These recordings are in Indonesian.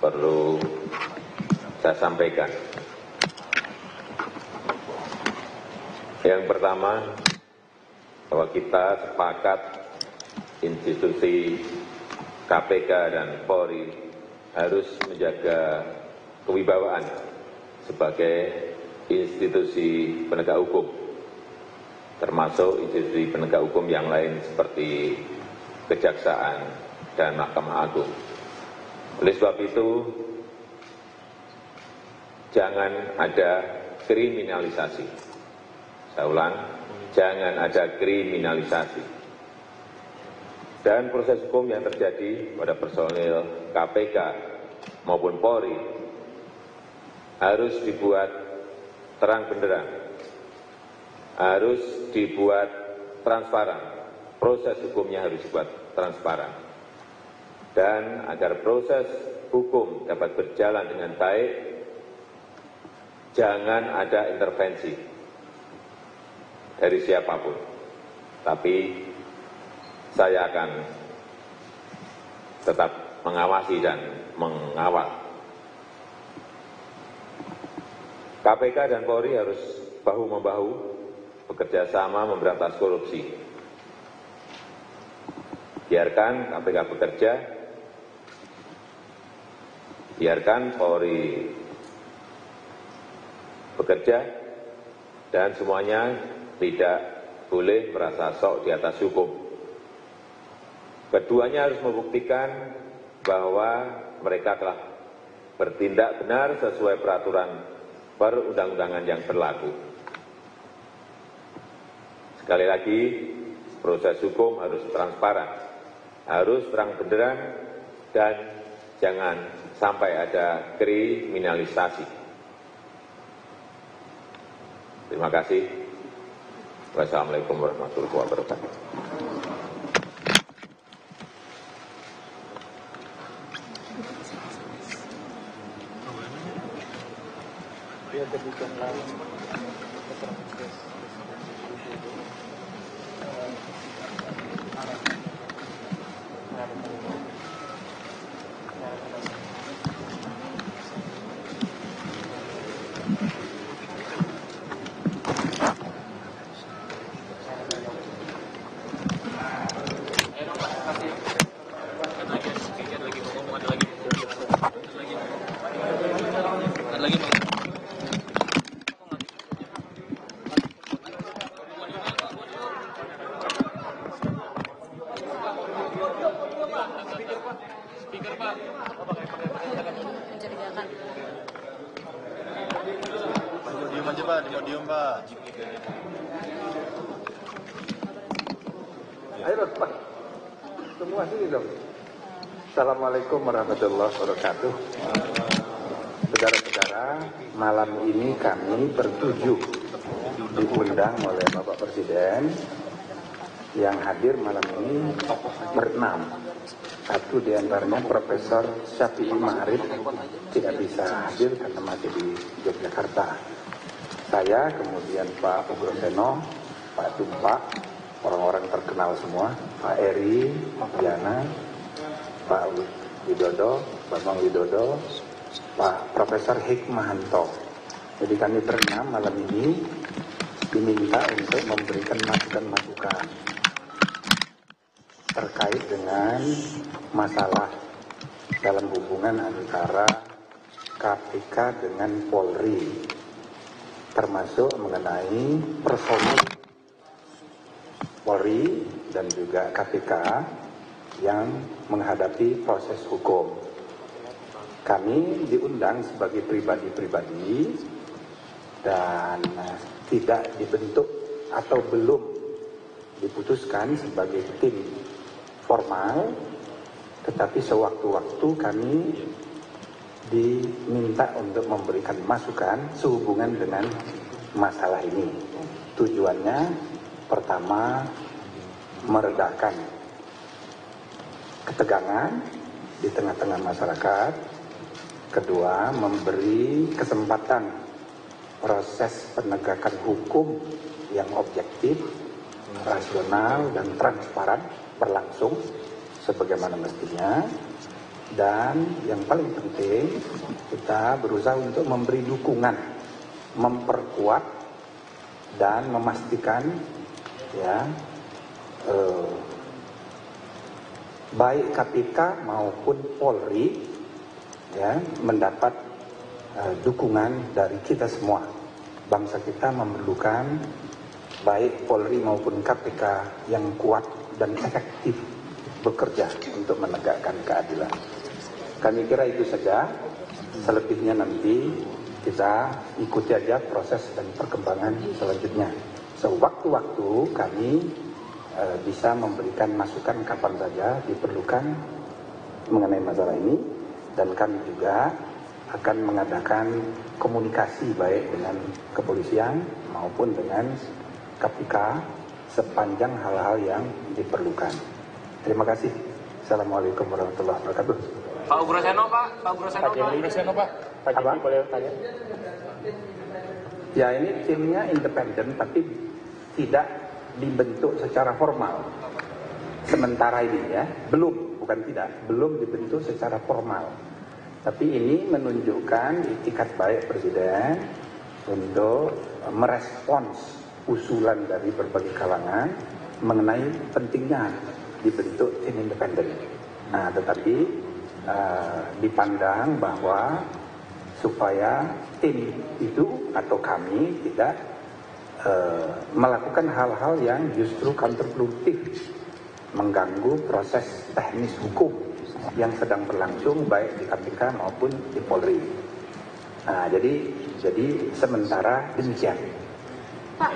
perlu saya sampaikan. Yang pertama, bahwa kita sepakat institusi KPK dan Polri harus menjaga kewibawaan sebagai institusi penegak hukum, termasuk institusi penegak hukum yang lain seperti Kejaksaan dan Mahkamah Agung. Oleh sebab itu, jangan ada kriminalisasi. Saya ulang, jangan ada kriminalisasi. Dan proses hukum yang terjadi pada personil KPK maupun Polri harus dibuat terang benderang, harus dibuat transparan. Proses hukumnya harus dibuat transparan. Dan agar proses hukum dapat berjalan dengan baik, jangan ada intervensi dari siapapun. Tapi saya akan tetap mengawasi dan mengawal. KPK dan Polri harus bahu-membahu bekerja sama memberantas korupsi. Biarkan KPK bekerja, biarkan Polri bekerja, dan semuanya tidak boleh merasa sok di atas hukum. Keduanya harus membuktikan bahwa mereka telah bertindak benar sesuai peraturan perundang-undangan yang berlaku. Sekali lagi, proses hukum harus transparan, harus terang benderang, dan jangan sampai ada kriminalisasi. Terima kasih. Wassalamualaikum warahmatullahi wabarakatuh. Podium, Pak. Ayo, Pak. Semua sini dong. Assalamualaikum warahmatullahi wabarakatuh. Saudara-saudara, malam ini kami bertujuh diundang oleh Bapak Presiden. Yang hadir malam ini berenam. Satu diantaranya Profesor Syafi'i Ma'arif tidak bisa hadir karena masih di Yogyakarta. Saya, kemudian Pak Ugroseno, Pak Tumpak, orang-orang terkenal semua, Pak Eri, Diana, Pak Widodo, Bambang Widodo, Pak Profesor Hikmahanto. Jadi kami berenam malam ini diminta untuk memberikan masukan-masukan terkait dengan masalah dalam hubungan antara KPK dengan Polri, termasuk mengenai personil Polri dan juga KPK yang menghadapi proses hukum. Kami diundang sebagai pribadi-pribadi dan tidak dibentuk atau belum diputuskan sebagai tim formal, tetapi sewaktu-waktu kami diminta untuk memberikan masukan sehubungan dengan masalah ini. Tujuannya pertama, meredakan ketegangan di tengah-tengah masyarakat. Kedua, memberi kesempatan proses penegakan hukum yang objektif, rasional, dan transparan berlangsung sebagaimana mestinya. Dan yang paling penting, kita berusaha untuk memberi dukungan, memperkuat dan memastikan ya baik KPK maupun Polri ya mendapat dukungan dari kita semua. Bangsa kita memerlukan baik Polri maupun KPK yang kuat dan efektif bekerja untuk menegakkan keadilan. Kami kira itu saja. Selebihnya nanti kita ikuti aja proses dan perkembangan selanjutnya. Sewaktu-waktu kami bisa memberikan masukan kapan saja diperlukan mengenai masalah ini, dan kami juga akan mengadakan komunikasi baik dengan kepolisian maupun dengan KPK sepanjang hal-hal yang diperlukan. Terima kasih. Assalamualaikum warahmatullahi wabarakatuh. Pak Ugroseno, Pak. Pak Ugroseno, Pak. Pak Jimmy boleh tanya? Ya, ini timnya independen tapi tidak dibentuk secara formal. Sementara ini ya, belum dibentuk secara formal. Tapi ini menunjukkan itikat baik Presiden untuk merespons usulan dari berbagai kalangan mengenai pentingnya dibentuk tim independen. Nah, tetapi dipandang bahwa supaya tim itu atau kami tidak melakukan hal-hal yang justru counterproductive, mengganggu proses teknis hukum yang sedang berlangsung baik di KPK maupun di Polri. Nah, jadi sementara demikian. Pak,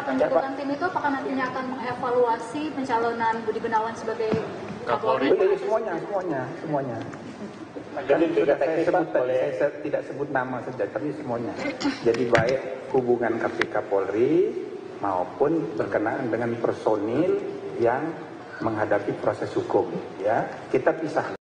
pembentukan tim itu apakah nantinya akan mengevaluasi pencalonan Budi Gunawan sebagai Kapolri? Semuanya. Jadi saya tidak sebut nama saja, tapi semuanya. Jadi baik hubungan KPK Polri maupun berkenaan dengan personil yang menghadapi proses hukum, ya kita pisah.